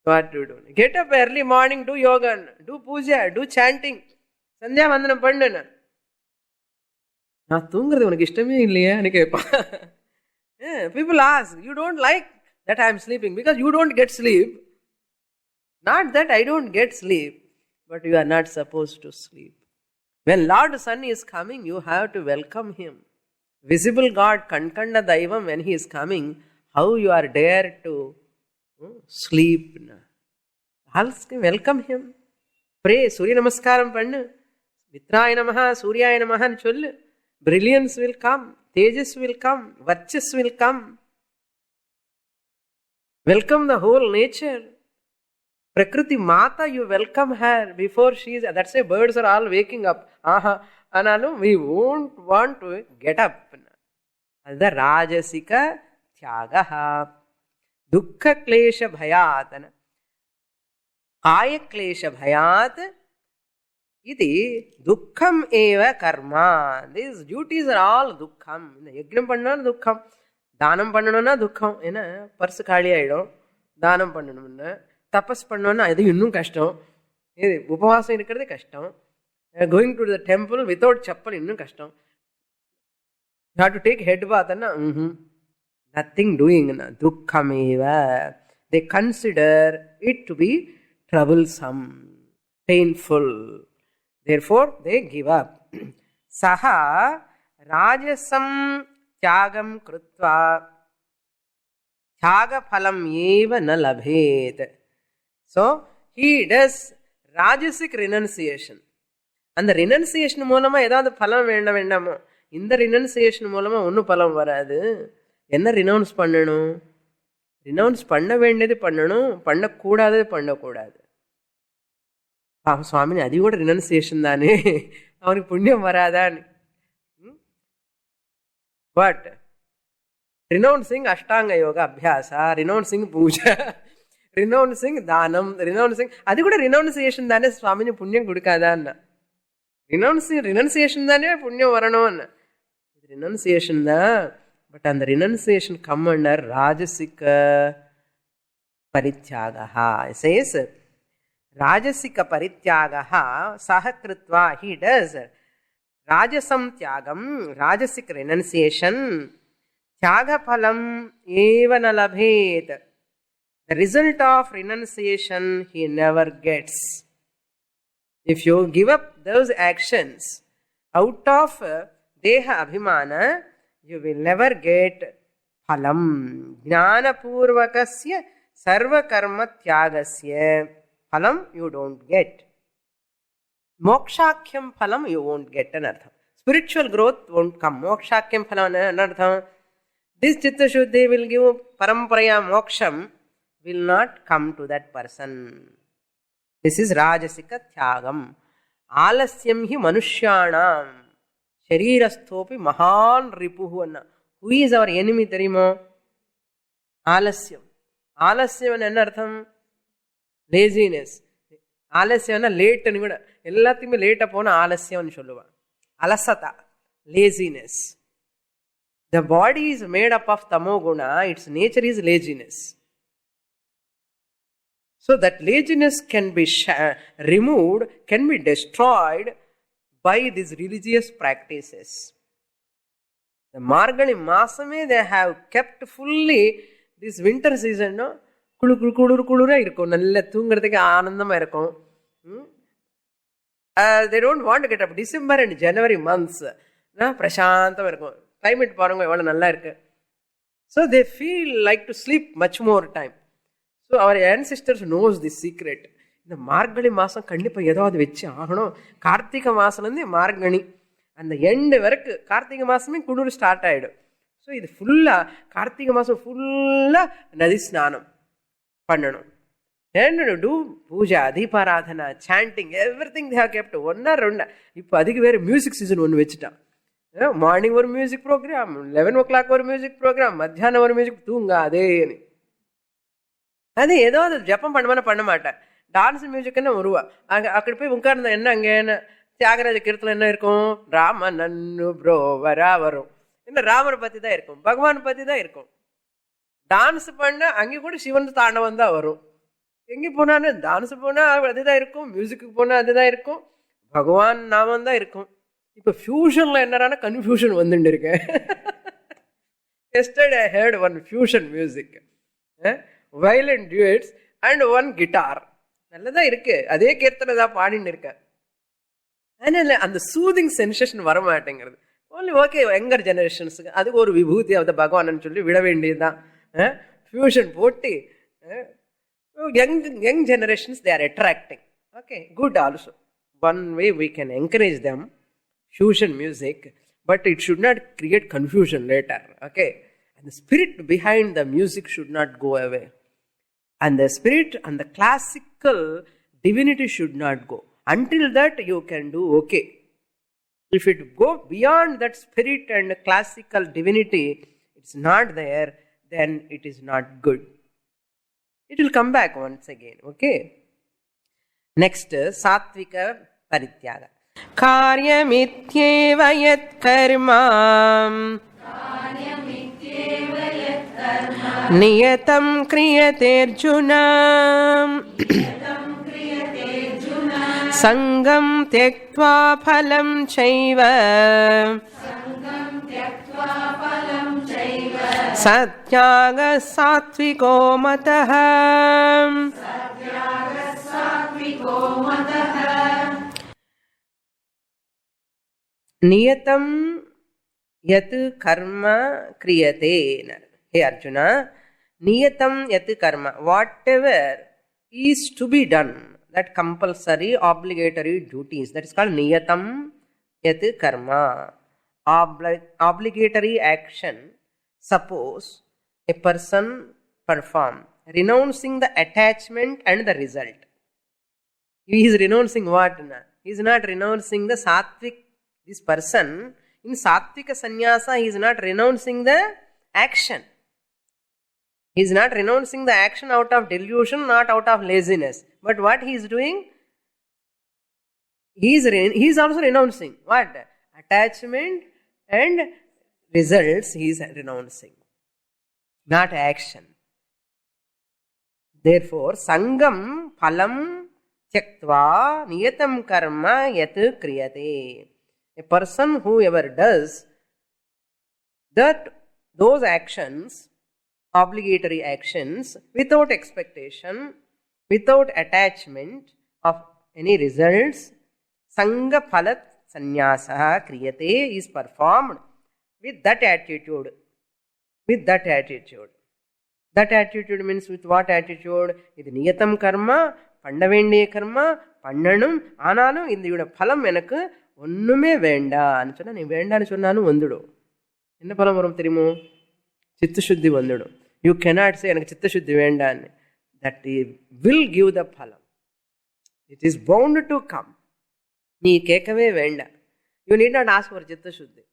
What to do? Get up early morning, do yoga, do puja, do chanting. Sandhya வந்தனம் பண்ணுன்னு. நான் தூங்குறது உனக்கு இஷ்டமே இல்லையான்னு கேட்பான். People ask, you don't like that I am sleeping because you don't get sleep. Not that I don't get sleep, but you are not supposed to sleep. When Lord Sun is coming, you have to welcome him. Visible God, Kankanda Daivam, when he is coming, how you are dare to sleep? Ask him, welcome him. Pray, Surya Namaskaram pannu. Mitraya Namaha, Suryaya Namaha sollu. Brilliance will come, Tejas will come, Varchas will come. Welcome the whole nature. Prakriti Mata, you welcome her before she is. That's why birds are all waking up. Analum, we won't want to get up. That's the Rajasika Tyagaha. Dukkha Klesha Bhayat. Kaya Klesha Bhayat. Iti Dukkham Eva Karma. These duties are all Dukkham. Yagnam Pannana Dukkham. Danam Pannana Dukkham. Purse Kali Aidam. Danam Pannana. தபஸ் பண்ணோன்னா அது இன்னும் கஷ்டம். இது உபவாசம் இருக்கிறது கஷ்டம். Going to the temple without chappal இன்னும் கஷ்டம். You have to take head பாத்னா நத்திங் டூயிங்னா துக்கமேவ. They consider it to be troublesome, painful. Therefore they give up. சஹா ராஜசம் தியாகம் கிருத்வா தியாகபலம் ஏவ ந லபேத். So, he does Rajasic renunciation. அந்த ரினன்சியேஷன் மூலமா ஏதாவது பலம் வேண்டாமோ? இந்த ரினன்சியேஷன் மூலமா ஒன்றும் பலம் வராது. என்ன ரினவுன்ஸ் பண்ணணும்? ரினவுன்ஸ் பண்ண வேண்டியது பண்ணணும், பண்ணக்கூடாதது பண்ணக்கூடாது. சுவாமி அது கூட ரினன்சியேஷன் தானே, அவனுக்கு புண்ணியம் வராதான்னு. பட் ரினவுன்சிங் அஷ்டாங்க யோகா அபியாசா, ரினவுன்சிங் பூஜா, ரினவுன்சிங் தானம், ரினவுன்சிங் அது கூட ரினவுன்சியேஷன் தானே. சுவாமினி புண்ணியம் கொடுக்காதான்னா? ரினன்சியேஷன் தானே புண்ணியம் வரணும்னு. இது ரினன்சியேஷன் தான். பட் அந்த ரினன்சியேஷன் கம் அண்டர் ராஜசிக பரித்யாகா. சேஸ் ராஜசிக பரித்யாகா சஹ கிருத்வா ஹி டஸ் ராஜசம் தியாகம், ராஜசிக் ரினன்சியேஷன். தியாகபலம் ஏவ ந லபேத். The result of renunciation he never gets. If you give up those actions out of deha abhimana, you will never get phalam. Jnana purvakasya sarva karma tyagasya phalam you don't get. Mokshakhyam phalam you won't get anartham. Spiritual growth won't come. Mokshakhyam phalam anartham. This chitta shuddhi will give paramparaya moksham, will not come to that person. This is Rajasika Tyagam. Alasyam hi manushyanam sharirasthopi mahan ripuhu anna. Who is our enemy theriyumo? Alasyam. Alasyam enna artham? Laziness. Alasyam na late nu kuda ellathukkume late pona alasyam nu solluva. Alasata, laziness. The body is made up of tamoguna, its nature is laziness. So that laziness can be removed, can be destroyed by these religious practices. The Margani Masame, they have kept fully this winter season, no? Kulura irukkum, nalla thoongiradhukku aanandama irukkum. They don't want to get up. December and January months, na prashantam irukkum. Climate parunga evvala nalla irukku. So they feel like to sleep much more time. So our ancestors knows this secret. இந்த மார்கழி மாதம் கண்டிப்பாக ஏதாவது வச்சு ஆகணும். கார்த்திகை மாதம்லேருந்து மார்கழி அந்த end வரைக்கும் கார்த்திகை மாதமே குளிர் ஸ்டார்ட் ஆகிடும். ஸோ இது ஃபுல்லாக கார்த்திகை மாதம் ஃபுல்லாக நதி ஸ்நானம் பண்ணணும். And do puja, deeparadhana, chanting, everything they have kept. ஒன்னா ரெண்டா இப்போ அதுக்கு வேறு மியூசிக் சீசன் ஒன்று வச்சுட்டான். மார்னிங் ஒரு மியூசிக் ப்ரோக்ராம், 11 ஒரு மியூசிக் ப்ரோக்ராம், மத்தியானம் ஒரு மியூசிக், தூங்காதே. அது ஏதோ அது ஜப்பம் பண்ண மாட்டேன். டான்ஸ் மியூசிக்னு வருவா. அங்கே அக்கடி போய் உட்கார்ந்த என்ன அங்கே என்ன தியாகராஜ கீர்த்தனை என்ன இருக்கும், ராம நன்னு ப்ரோவரா வரும். என்ன ராமரை பற்றி தான் இருக்கும், பகவான் பற்றி தான் இருக்கும். டான்ஸ் பண்ண அங்கே கூட சிவன் தாண்டவம் தான் வரும். எங்கே போனாலும் டான்ஸ் போனால் அதுதான் இருக்கும், மியூசிக்கு போனால் அதுதான் இருக்கும், பகவான் நாமம் தான் இருக்கும். இப்போ ஃபியூஷனில் என்னன்னா கன்ஃபியூஷன் வந்துட்டு இருக்கேன். Yesterday I heard one fusion music, violin duets and one guitar. நல்லதான் இருக்கு, அதே கீர்த்தனை தான் பாடின்னு இருக்கேன். அதனால அந்த சூதிங் சென்சேஷன் வரமாட்டேங்கிறது. ஓன்லி ஓகே யங்கர் ஜெனரேஷன்ஸுக்கு அதுக்கு ஒரு விபூதி அந்த பகவான் சொல்லி விட வேண்டியதுதான். ஃபியூஷன் போட்டு young generations they are attracting. Okay, could also. One way we can encourage them, fusion music, but it should not create confusion later. Okay, and the spirit behind the music should not go away, and the spirit and the classical divinity should not go. Until that you can do okay. If it go beyond that spirit and classical divinity, it's not there, then it is not good. It will come back once again. Okay, next satvika parityaga. कार्यमित्येव यत्कर्म नियतं क्रियतेऽर्जुन संगं त्यक्त्वा फलं चैव सत्यागः सात्विको मतः. नियतम यत कर्म क्रियते. हे अर्जुन, नियतम यत कर्म, whatever is to be done, that compulsory obligatory duties, that is called niyatam yat karma, obligatory action. Suppose a person perform renouncing the attachment and the result. He is renouncing what? He is not renouncing the sattvic. This person in sattvika sannyasa, he is not renouncing the action. He is not renouncing the action out of delusion, not out of laziness. But what he is doing? He is also renouncing what? Attachment and results he is renouncing, not action. Therefore, sangam phalam tyaktva niyatam karma yat kriyate. A person whoever does that, those actions, obligatory actions, without expectation, without attachment of any results, sanga phalat sannyasa kriyate, is performed with that attitude. With that attitude. That attitude means with what attitude? இது நியத்தம் கர்மா, பண்ண வேண்டிய கர்மா பண்ணணும், ஆனாலும் இதோட பலம் எனக்கு ஒன்றுமே வேண்டான்னு சொன்னால், நீ வேண்டான்னு சொன்னாலும் வந்துடும். என்ன பலம் வரும் தெரியுமோ? சித்தசுத்தி வந்துடும். யூ கெனாட் சே எனக்கு சித்தசுத்தி வேண்டான்னு. தட் வில் கிவ் த பலம். It is bound to come. நீ கேட்கவே வேண்டாம். You need not ask for சித்தசுத்தி.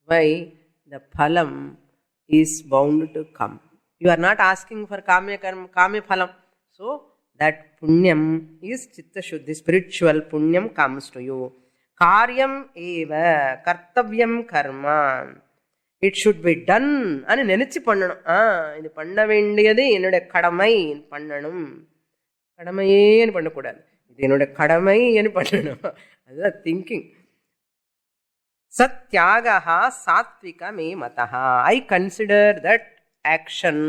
வை? த பலம் is bound to come. You are not asking for காமிய பலம். ஸோ தட் புண்ணியம் இஸ் சித்தசுத்தி. ஸ்பிரிச்சுவல் புண்ணியம் கம்ஸ் டு யூ. காரியம் ஏவ கர்த்தவியம் karma, it should be done అని நினைச்சு பண்ணணும். இது பண்ண வேண்டியது என்னுடைய கடமை, பண்ணணும். கடமையேன்னு பண்ணக்கூடாது, இது என்னோட கடமை என்று பண்ணணும். அதுதான் திங்கிங். சத்யாகா சாத்விக மே மதः. I consider that action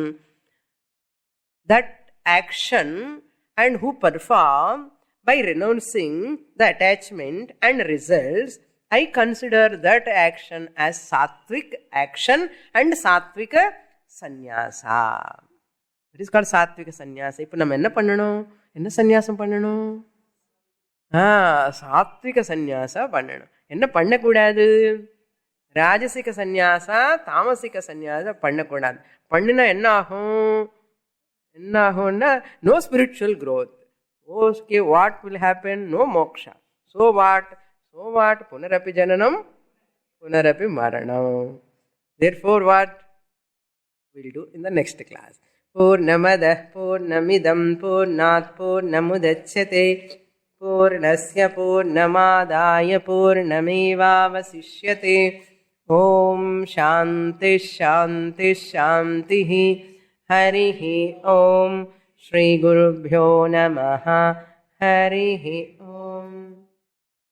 and who perform by renouncing the attachment and results, I consider that action as sattvic action and sattvika sannyasa. It is called sattvika sannyasa. இப்போ நம்ம என்ன பண்ணணும்? என்ன சந்நியாசம் பண்ணணும்? சாத்விக சந்நியாசா பண்ணணும். என்ன பண்ணக்கூடாது? ராஜசிக சந்நியாசா தாமசிக சந்நியாசா பண்ணக்கூடாது. பண்ணினா என்ன ஆகும்? என்ன ஆகும்னா no spiritual growth. Okay, what will happen? No moksha. So what? Punarapi jananam punarapi maranam. Therefore, what we'll do in the next class. Purnamadah Purnamidam Purnat Purnamudachyate Purnasya Purnamadaya Purnamevavasishyate. Om Shanti Shanti Shanti. Harihi Om. Shri Gurubhyo Namaha. Harihi